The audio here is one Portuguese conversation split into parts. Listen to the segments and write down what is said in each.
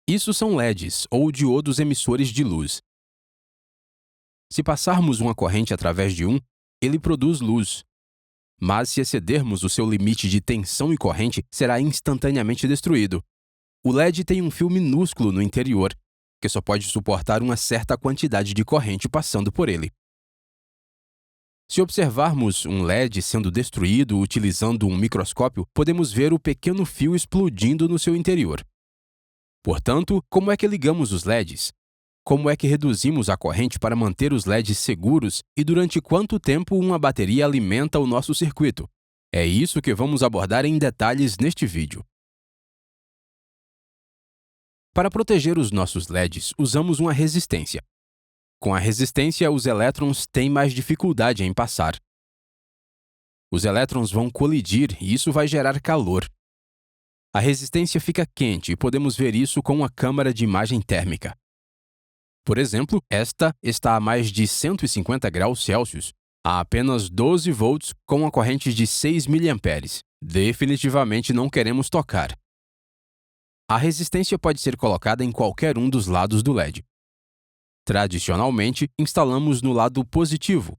Isso são LEDs, ou diodos emissores de luz. Se passarmos uma corrente através de um, ele produz luz. Mas se excedermos o seu limite de tensão e corrente, será instantaneamente destruído. O LED tem um fio minúsculo no interior, que só pode suportar uma certa quantidade de corrente passando por ele. Se observarmos um LED sendo destruído utilizando um microscópio, podemos ver o pequeno fio explodindo no seu interior. Portanto, como é que ligamos os LEDs? Como é que reduzimos a corrente para manter os LEDs seguros e durante quanto tempo uma bateria alimenta o nosso circuito? É isso que vamos abordar em detalhes neste vídeo. Para proteger os nossos LEDs, usamos uma resistência. Com a resistência, os elétrons têm mais dificuldade em passar. Os elétrons vão colidir e isso vai gerar calor. A resistência fica quente e podemos ver isso com uma câmara de imagem térmica. Por exemplo, esta está a mais de 150 graus Celsius, a apenas 12 volts com uma corrente de 6 mA. Definitivamente não queremos tocar. A resistência pode ser colocada em qualquer um dos lados do LED. Tradicionalmente, instalamos no lado positivo.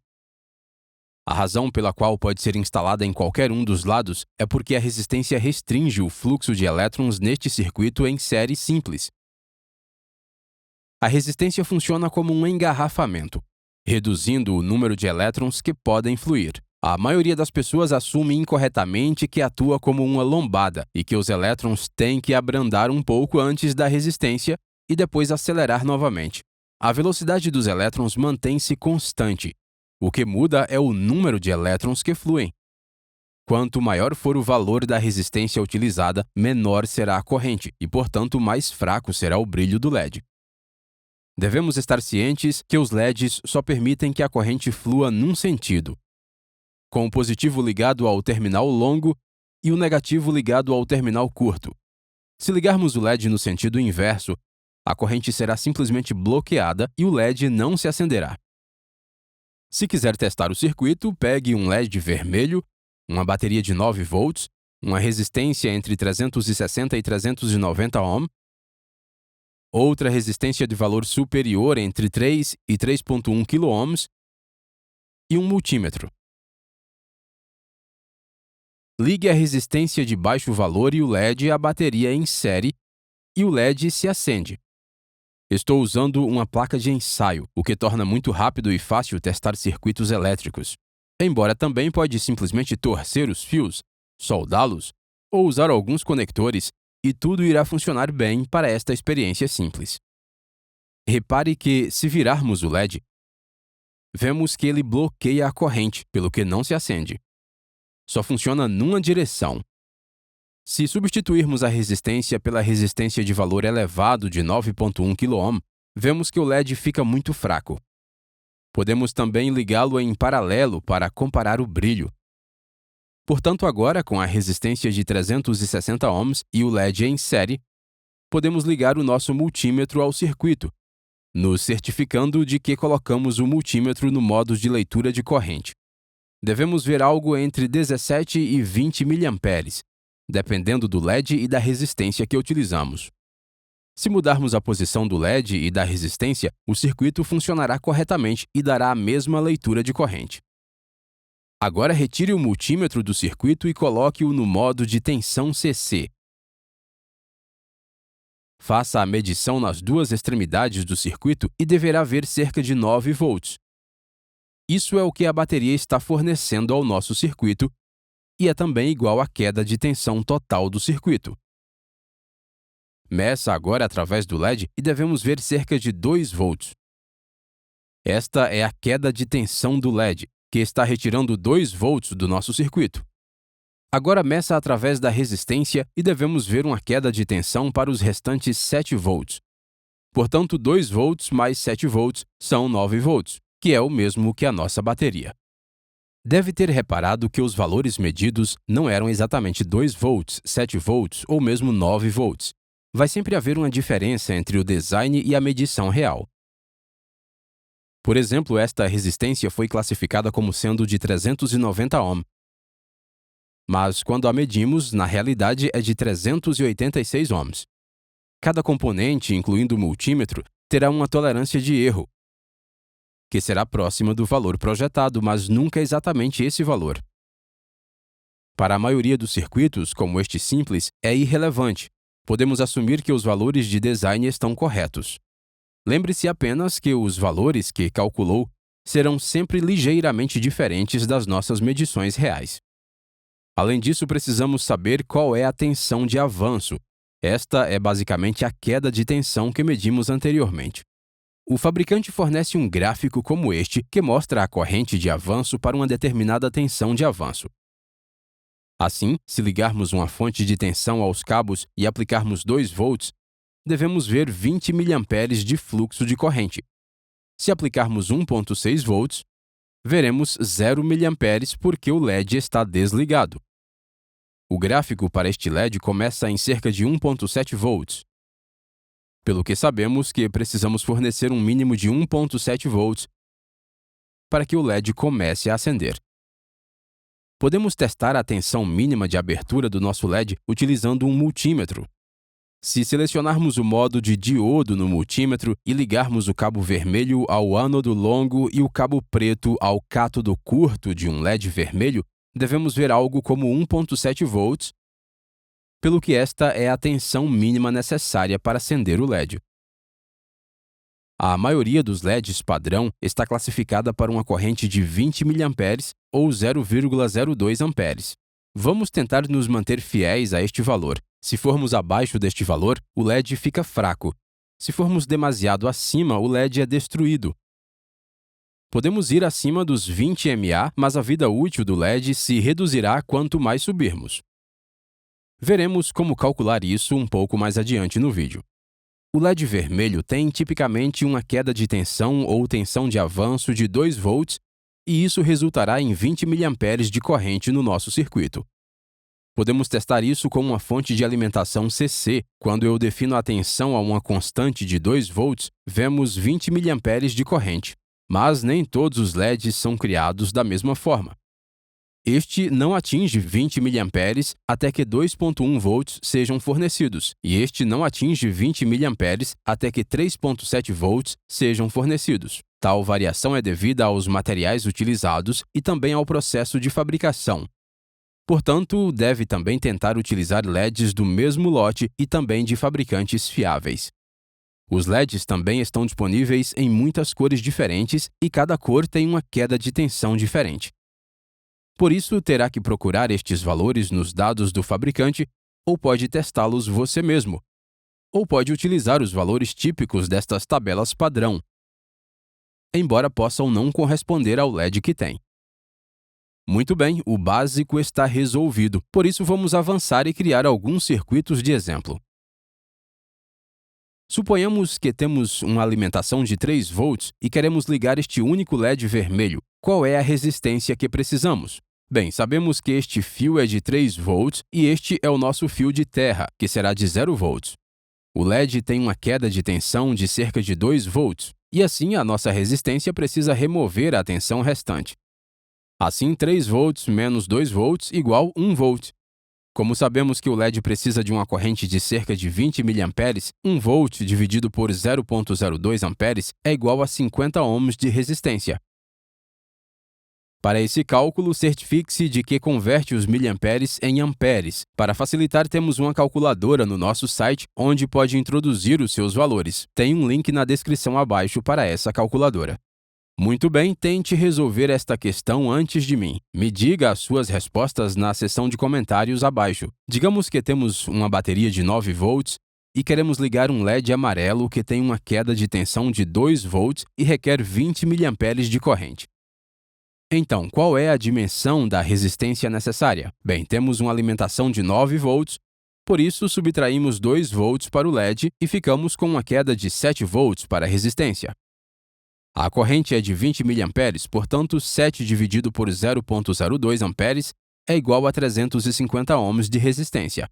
A razão pela qual pode ser instalada em qualquer um dos lados é porque a resistência restringe o fluxo de elétrons neste circuito em série simples. A resistência funciona como um engarrafamento, reduzindo o número de elétrons que podem fluir. A maioria das pessoas assume incorretamente que atua como uma lombada e que os elétrons têm que abrandar um pouco antes da resistência e depois acelerar novamente. A velocidade dos elétrons mantém-se constante. O que muda é o número de elétrons que fluem. Quanto maior for o valor da resistência utilizada, menor será a corrente e, portanto, mais fraco será o brilho do LED. Devemos estar cientes que os LEDs só permitem que a corrente flua num sentido, com o positivo ligado ao terminal longo e o negativo ligado ao terminal curto. Se ligarmos o LED no sentido inverso, a corrente será simplesmente bloqueada e o LED não se acenderá. Se quiser testar o circuito, pegue um LED vermelho, uma bateria de 9 volts, uma resistência entre 360 e 390 ohm, outra resistência de valor superior entre 3 e 3.1 kΩ e um multímetro. Ligue a resistência de baixo valor e o LED à bateria em série e o LED se acende. Estou usando uma placa de ensaio, o que torna muito rápido e fácil testar circuitos elétricos. Embora também pode simplesmente torcer os fios, soldá-los ou usar alguns conectores, e tudo irá funcionar bem para esta experiência simples. Repare que, se virarmos o LED, vemos que ele bloqueia a corrente, pelo que não se acende. Só funciona numa direção. Se substituirmos a resistência pela resistência de valor elevado de 9.1 kΩ, vemos que o LED fica muito fraco. Podemos também ligá-lo em paralelo para comparar o brilho. Portanto, agora, com a resistência de 360 ohms e o LED em série, podemos ligar o nosso multímetro ao circuito, nos certificando de que colocamos o multímetro no modo de leitura de corrente. Devemos ver algo entre 17 e 20 mA, dependendo do LED e da resistência que utilizamos. Se mudarmos a posição do LED e da resistência, o circuito funcionará corretamente e dará a mesma leitura de corrente. Agora retire o multímetro do circuito e coloque-o no modo de tensão CC. Faça a medição nas duas extremidades do circuito e deverá ver cerca de 9 volts. Isso é o que a bateria está fornecendo ao nosso circuito e é também igual à queda de tensão total do circuito. Meça agora através do LED e devemos ver cerca de 2 volts. Esta é a queda de tensão do LED, que está retirando 2 volts do nosso circuito. Agora meça através da resistência e devemos ver uma queda de tensão para os restantes 7 volts. Portanto, 2 volts mais 7 volts são 9 volts, que é o mesmo que a nossa bateria. Deve ter reparado que os valores medidos não eram exatamente 2 volts, 7 volts ou mesmo 9 volts. Vai sempre haver uma diferença entre o design e a medição real. Por exemplo, esta resistência foi classificada como sendo de 390 ohm. Mas quando a medimos, na realidade é de 386 ohms. Cada componente, incluindo o multímetro, terá uma tolerância de erro, que será próxima do valor projetado, mas nunca exatamente esse valor. Para a maioria dos circuitos, como este simples, é irrelevante. Podemos assumir que os valores de design estão corretos. Lembre-se apenas que os valores que calculou serão sempre ligeiramente diferentes das nossas medições reais. Além disso, precisamos saber qual é a tensão de avanço. Esta é basicamente a queda de tensão que medimos anteriormente. O fabricante fornece um gráfico como este que mostra a corrente de avanço para uma determinada tensão de avanço. Assim, se ligarmos uma fonte de tensão aos cabos e aplicarmos 2 volts, devemos ver 20 mA de fluxo de corrente. Se aplicarmos 1,6 volts, veremos 0 mA porque o LED está desligado. O gráfico para este LED começa em cerca de 1,7 volts, pelo que sabemos que precisamos fornecer um mínimo de 1,7 volts para que o LED comece a acender. Podemos testar a tensão mínima de abertura do nosso LED utilizando um multímetro. Se selecionarmos o modo de diodo no multímetro e ligarmos o cabo vermelho ao ânodo longo e o cabo preto ao cátodo curto de um LED vermelho, devemos ver algo como 1,7 volts, pelo que esta é a tensão mínima necessária para acender o LED. A maioria dos LEDs padrão está classificada para uma corrente de 20 mA ou 0,02 amperes. Vamos tentar nos manter fiéis a este valor. Se formos abaixo deste valor, o LED fica fraco. Se formos demasiado acima, o LED é destruído. Podemos ir acima dos 20 mA, mas a vida útil do LED se reduzirá quanto mais subirmos. Veremos como calcular isso um pouco mais adiante no vídeo. O LED vermelho tem tipicamente uma queda de tensão ou tensão de avanço de 2 volts e isso resultará em 20 mA de corrente no nosso circuito. Podemos testar isso com uma fonte de alimentação CC. Quando eu defino a tensão a uma constante de 2 volts, vemos 20 mA de corrente. Mas nem todos os LEDs são criados da mesma forma. Este não atinge 20 mA até que 2,1 volts sejam fornecidos, e este não atinge 20 mA até que 3,7 volts sejam fornecidos. Tal variação é devida aos materiais utilizados e também ao processo de fabricação. Portanto, deve também tentar utilizar LEDs do mesmo lote e também de fabricantes fiáveis. Os LEDs também estão disponíveis em muitas cores diferentes e cada cor tem uma queda de tensão diferente. Por isso, terá que procurar estes valores nos dados do fabricante ou pode testá-los você mesmo, ou pode utilizar os valores típicos destas tabelas padrão, embora possam não corresponder ao LED que tem. Muito bem, o básico está resolvido, por isso vamos avançar e criar alguns circuitos de exemplo. Suponhamos que temos uma alimentação de 3 volts e queremos ligar este único LED vermelho. Qual é a resistência que precisamos? Bem, sabemos que este fio é de 3 volts e este é o nosso fio de terra, que será de 0 volts. O LED tem uma queda de tensão de cerca de 2 volts, e assim a nossa resistência precisa remover a tensão restante. Assim, 3 volts menos 2 volts igual 1 volt. Como sabemos que o LED precisa de uma corrente de cerca de 20 mA, 1 volt dividido por 0,02 amperes é igual a 50 ohms de resistência. Para esse cálculo, certifique-se de que converte os miliamperes em amperes. Para facilitar, temos uma calculadora no nosso site onde pode introduzir os seus valores. Tem um link na descrição abaixo para essa calculadora. Muito bem, tente resolver esta questão antes de mim. Me diga as suas respostas na seção de comentários abaixo. Digamos que temos uma bateria de 9 volts e queremos ligar um LED amarelo que tem uma queda de tensão de 2 volts e requer 20 mA de corrente. Então, qual é a dimensão da resistência necessária? Bem, temos uma alimentação de 9 volts, por isso subtraímos 2 volts para o LED e ficamos com uma queda de 7 volts para a resistência. A corrente é de 20 mA, portanto, 7 dividido por 0,02 amperes é igual a 350 ohms de resistência.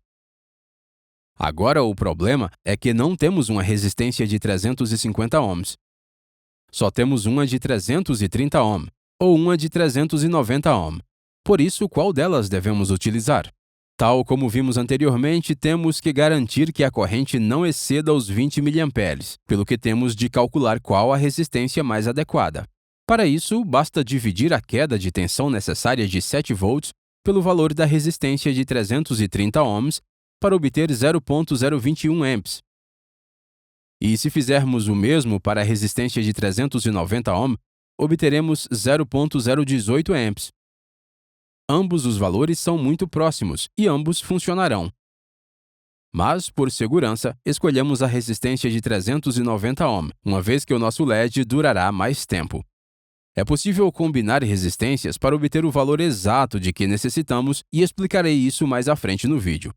Agora, o problema é que não temos uma resistência de 350 ohms. Só temos uma de 330 ohms, ou uma de 390 ohms. Por isso, qual delas devemos utilizar? Tal como vimos anteriormente, temos que garantir que a corrente não exceda os 20 mA, pelo que temos de calcular qual a resistência mais adequada. Para isso, basta dividir a queda de tensão necessária de 7 volts pelo valor da resistência de 330 ohms para obter 0,021 amps. E se fizermos o mesmo para a resistência de 390 ohms, obteremos 0,018 amps. Ambos os valores são muito próximos e ambos funcionarão. Mas, por segurança, escolhemos a resistência de 390 ohms, uma vez que o nosso LED durará mais tempo. É possível combinar resistências para obter o valor exato de que necessitamos e explicarei isso mais à frente no vídeo.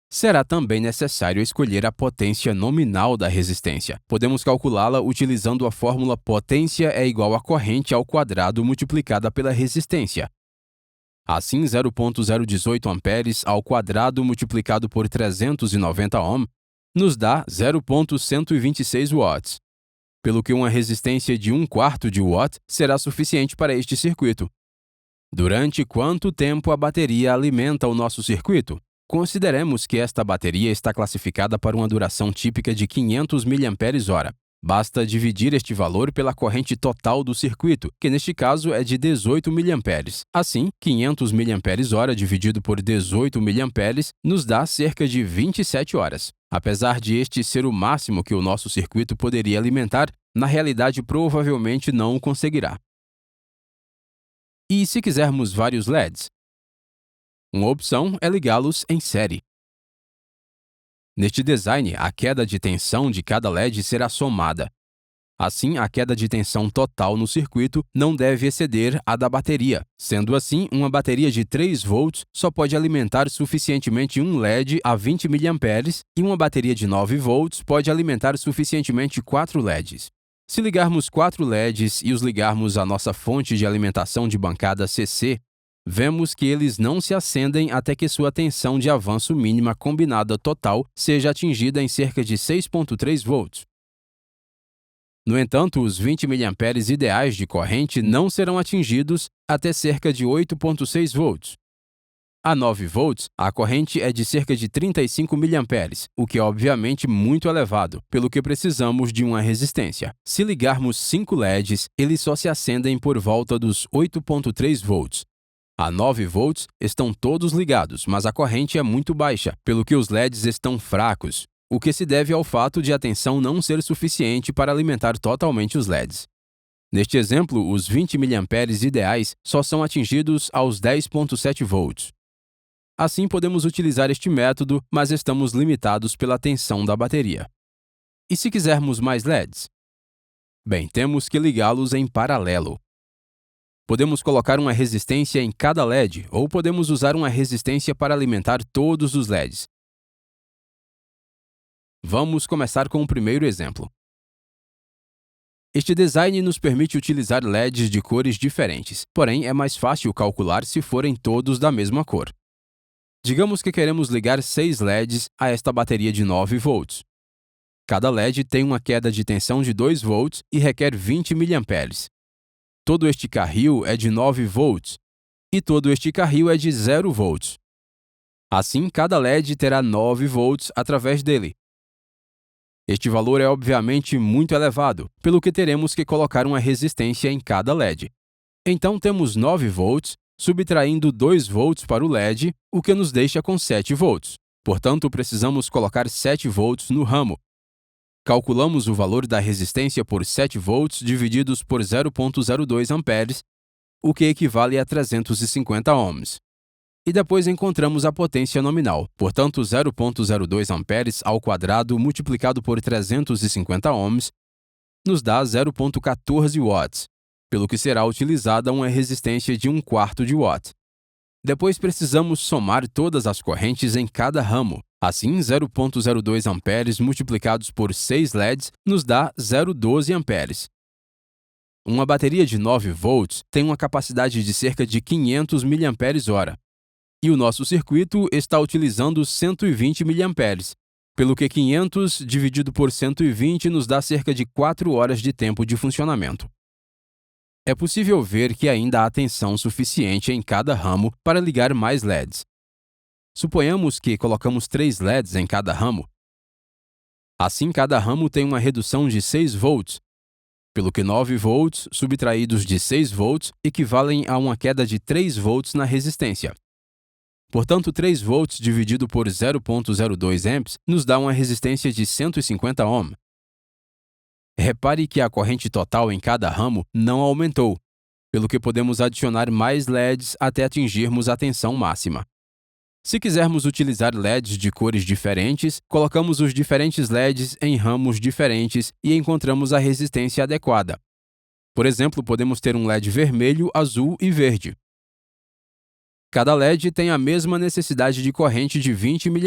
Será também necessário escolher a potência nominal da resistência. Podemos calculá-la utilizando a fórmula potência é igual a corrente ao quadrado multiplicada pela resistência. Assim, 0,018 amperes ao quadrado multiplicado por 390 ohm nos dá 0,126 watts, pelo que uma resistência de 1/4 de watt será suficiente para este circuito. Durante quanto tempo a bateria alimenta o nosso circuito? Consideremos que esta bateria está classificada para uma duração típica de 500 mAh. Basta dividir este valor pela corrente total do circuito, que neste caso é de 18 mA. Assim, 500 mAh dividido por 18 mA nos dá cerca de 27 horas. Apesar de este ser o máximo que o nosso circuito poderia alimentar, na realidade provavelmente não o conseguirá. E se quisermos vários LEDs? Uma opção é ligá-los em série. Neste design, a queda de tensão de cada LED será somada. Assim, a queda de tensão total no circuito não deve exceder a da bateria. Sendo assim, uma bateria de 3 volts só pode alimentar suficientemente um LED a 20 mA e uma bateria de 9 volts pode alimentar suficientemente 4 LEDs. Se ligarmos 4 LEDs e os ligarmos à nossa fonte de alimentação de bancada CC, vemos que eles não se acendem até que sua tensão de avanço mínima combinada total seja atingida em cerca de 6,3 volts. No entanto, os 20 mA ideais de corrente não serão atingidos até cerca de 8,6 volts. A 9 volts, a corrente é de cerca de 35 mA, o que é obviamente muito elevado, pelo que precisamos de uma resistência. Se ligarmos 5 LEDs, eles só se acendem por volta dos 8,3 volts. A 9 volts estão todos ligados, mas a corrente é muito baixa, pelo que os LEDs estão fracos, o que se deve ao fato de a tensão não ser suficiente para alimentar totalmente os LEDs. Neste exemplo, os 20 mA ideais só são atingidos aos 10,7 volts. Assim, podemos utilizar este método, mas estamos limitados pela tensão da bateria. E se quisermos mais LEDs? Bem, temos que ligá-los em paralelo. Podemos colocar uma resistência em cada LED, ou podemos usar uma resistência para alimentar todos os LEDs. Vamos começar com o primeiro exemplo. Este design nos permite utilizar LEDs de cores diferentes, porém é mais fácil calcular se forem todos da mesma cor. Digamos que queremos ligar 6 LEDs a esta bateria de 9 volts. Cada LED tem uma queda de tensão de 2 volts e requer 20 mA. Todo este carril é de 9 volts e todo este carril é de 0 volts. Assim, cada LED terá 9 volts através dele. Este valor é obviamente muito elevado, pelo que teremos que colocar uma resistência em cada LED. Então temos 9 volts, subtraindo 2 volts para o LED, o que nos deixa com 7 volts. Portanto, precisamos colocar 7 volts no ramo. Calculamos o valor da resistência por 7 volts divididos por 0,02 amperes, o que equivale a 350 ohms. E depois encontramos a potência nominal. Portanto, 0,02 amperes ao quadrado multiplicado por 350 ohms nos dá 0,14 watts, pelo que será utilizada uma resistência de 1/4 de watt. Depois precisamos somar todas as correntes em cada ramo. Assim, 0,02 amperes multiplicados por 6 LEDs nos dá 0,12 amperes. Uma bateria de 9 volts tem uma capacidade de cerca de 500 mAh, e o nosso circuito está utilizando 120 mA, pelo que 500 dividido por 120 nos dá cerca de 4 horas de tempo de funcionamento. É possível ver que ainda há tensão suficiente em cada ramo para ligar mais LEDs. Suponhamos que colocamos 3 LEDs em cada ramo. Assim, cada ramo tem uma redução de 6 volts, pelo que 9 volts subtraídos de 6 volts equivalem a uma queda de 3 volts na resistência. Portanto, 3 volts dividido por 0,02 amps nos dá uma resistência de 150 ohm. Repare que a corrente total em cada ramo não aumentou, pelo que podemos adicionar mais LEDs até atingirmos a tensão máxima. Se quisermos utilizar LEDs de cores diferentes, colocamos os diferentes LEDs em ramos diferentes e encontramos a resistência adequada. Por exemplo, podemos ter um LED vermelho, azul e verde. Cada LED tem a mesma necessidade de corrente de 20 mA,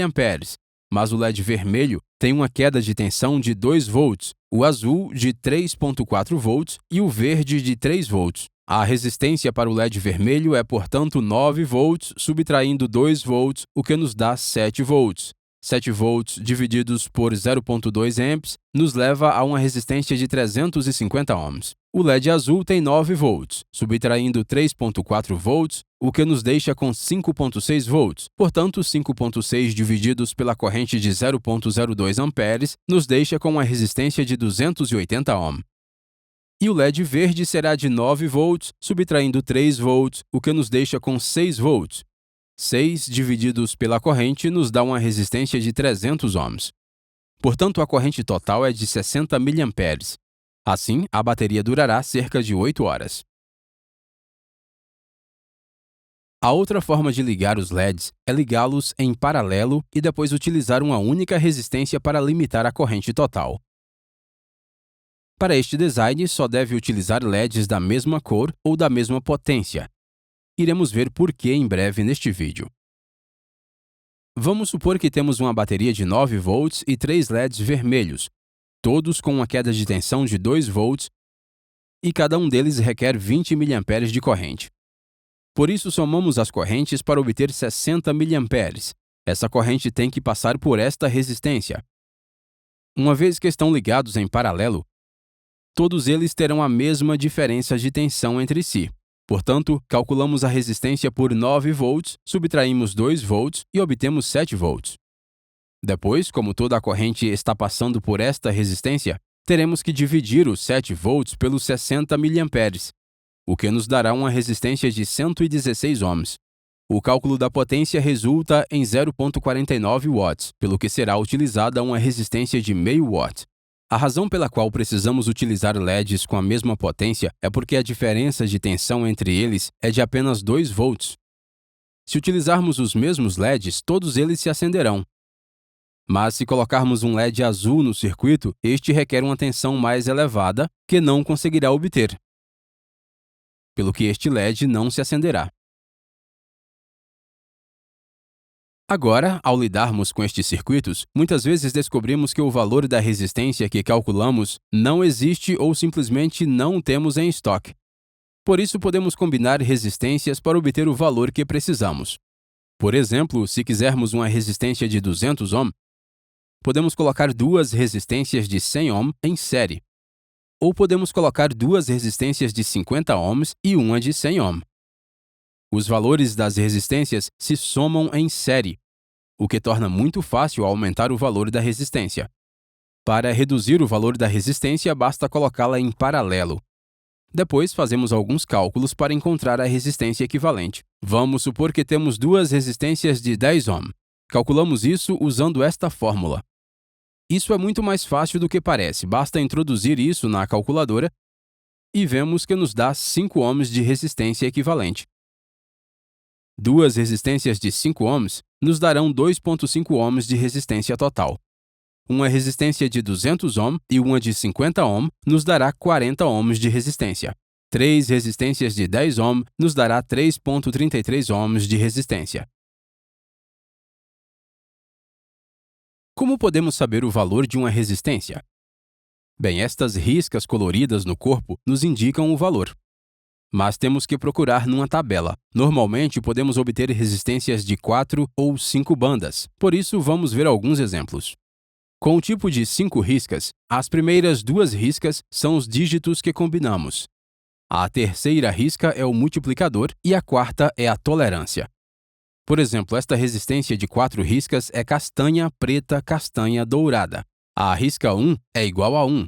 mas o LED vermelho tem uma queda de tensão de 2 volts, o azul de 3,4 volts e o verde de 3 volts. A resistência para o LED vermelho é, portanto, 9 volts subtraindo 2 volts, o que nos dá 7 volts. 7 volts divididos por 0,2 amps nos leva a uma resistência de 350 ohms. O LED azul tem 9 volts, subtraindo 3,4 volts, o que nos deixa com 5,6 volts. Portanto, 5,6 divididos pela corrente de 0,02 amperes nos deixa com uma resistência de 280 ohm. E o LED verde será de 9 volts, subtraindo 3 volts, o que nos deixa com 6 volts. 6 divididos pela corrente nos dá uma resistência de 300 ohms. Portanto, a corrente total é de 60 mA. Assim, a bateria durará cerca de 8 horas. A outra forma de ligar os LEDs é ligá-los em paralelo e depois utilizar uma única resistência para limitar a corrente total. Para este design, só deve utilizar LEDs da mesma cor ou da mesma potência. Iremos ver por que em breve neste vídeo. Vamos supor que temos uma bateria de 9 volts e 3 LEDs vermelhos, todos com uma queda de tensão de 2 volts, e cada um deles requer 20 mA de corrente. Por isso, somamos as correntes para obter 60 mA. Essa corrente tem que passar por esta resistência. Uma vez que estão ligados em paralelo, todos eles terão a mesma diferença de tensão entre si. Portanto, calculamos a resistência por 9 volts, subtraímos 2 volts e obtemos 7 volts. Depois, como toda a corrente está passando por esta resistência, teremos que dividir os 7 volts pelos 60 mA, o que nos dará uma resistência de 116 ohms. O cálculo da potência resulta em 0,49 watts, pelo que será utilizada uma resistência de meio watt. A razão pela qual precisamos utilizar LEDs com a mesma potência é porque a diferença de tensão entre eles é de apenas 2 volts. Se utilizarmos os mesmos LEDs, todos eles se acenderão. Mas se colocarmos um LED azul no circuito, este requer uma tensão mais elevada que não conseguirá obter, pelo que este LED não se acenderá. Agora, ao lidarmos com estes circuitos, muitas vezes descobrimos que o valor da resistência que calculamos não existe ou simplesmente não temos em estoque. Por isso, podemos combinar resistências para obter o valor que precisamos. Por exemplo, se quisermos uma resistência de 200 ohm, podemos colocar duas resistências de 100 ohm em série. Ou podemos colocar duas resistências de 50 ohms e uma de 100 ohm. Os valores das resistências se somam em série, o que torna muito fácil aumentar o valor da resistência. Para reduzir o valor da resistência, basta colocá-la em paralelo. Depois, fazemos alguns cálculos para encontrar a resistência equivalente. Vamos supor que temos duas resistências de 10 ohm. Calculamos isso usando esta fórmula. Isso é muito mais fácil do que parece, basta introduzir isso na calculadora e vemos que nos dá 5 ohms de resistência equivalente. Duas resistências de 5 ohms nos darão 2,5 ohms de resistência total. Uma resistência de 200 ohm e uma de 50 ohm nos dará 40 ohms de resistência. 3 resistências de 10 ohm nos dará 3,33 ohms de resistência. Como podemos saber o valor de uma resistência? Bem, estas riscas coloridas no corpo nos indicam o valor. Mas temos que procurar numa tabela. Normalmente, podemos obter resistências de 4 ou 5 bandas. Por isso, vamos ver alguns exemplos. Com o tipo de 5 riscas, as primeiras 2 riscas são os dígitos que combinamos. A terceira risca é o multiplicador e a quarta é a tolerância. Por exemplo, esta resistência de 4 riscas é castanha, preta, castanha, dourada. A risca 1 é igual a 1.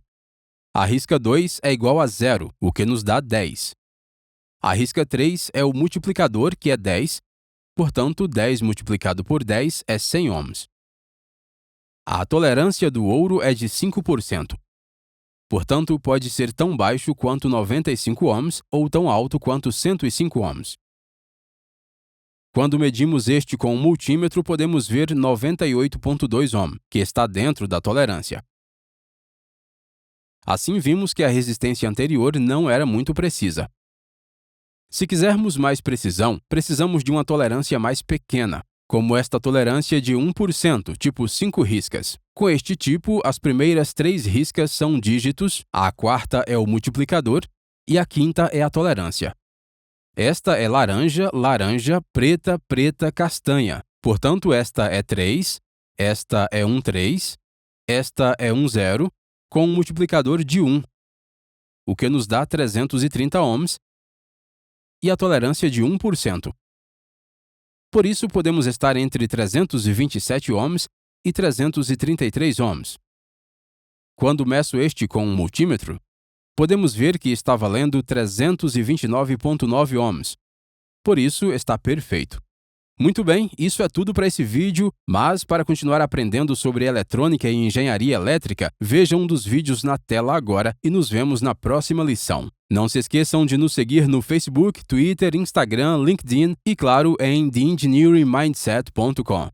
A risca 2 é igual a 0, o que nos dá 10. A risca 3 é o multiplicador, que é 10, portanto, 10 multiplicado por 10 é 100 ohms. A tolerância do ouro é de 5%. Portanto, pode ser tão baixo quanto 95 ohms ou tão alto quanto 105 ohms. Quando medimos este com um multímetro, podemos ver 98,2 ohm, que está dentro da tolerância. Assim, vimos que a resistência anterior não era muito precisa. Se quisermos mais precisão, precisamos de uma tolerância mais pequena, como esta tolerância de 1%, tipo 5 riscas. Com este tipo, as primeiras 3 riscas são dígitos, a quarta é o multiplicador e a quinta é a tolerância. Esta é laranja, laranja, preta, preta, castanha. Portanto, esta é 3, esta é 3, esta é 0, com um multiplicador de 1, o que nos dá 330 ohms, e a tolerância de 1%. Por isso, podemos estar entre 327 ohms e 333 ohms. Quando meço este com um multímetro, podemos ver que está valendo 329,9 ohms. Por isso, está perfeito. Muito bem, isso é tudo para esse vídeo, mas para continuar aprendendo sobre eletrônica e engenharia elétrica, veja um dos vídeos na tela agora e nos vemos na próxima lição. Não se esqueçam de nos seguir no Facebook, Twitter, Instagram, LinkedIn e, claro, em theengineeringmindset.com.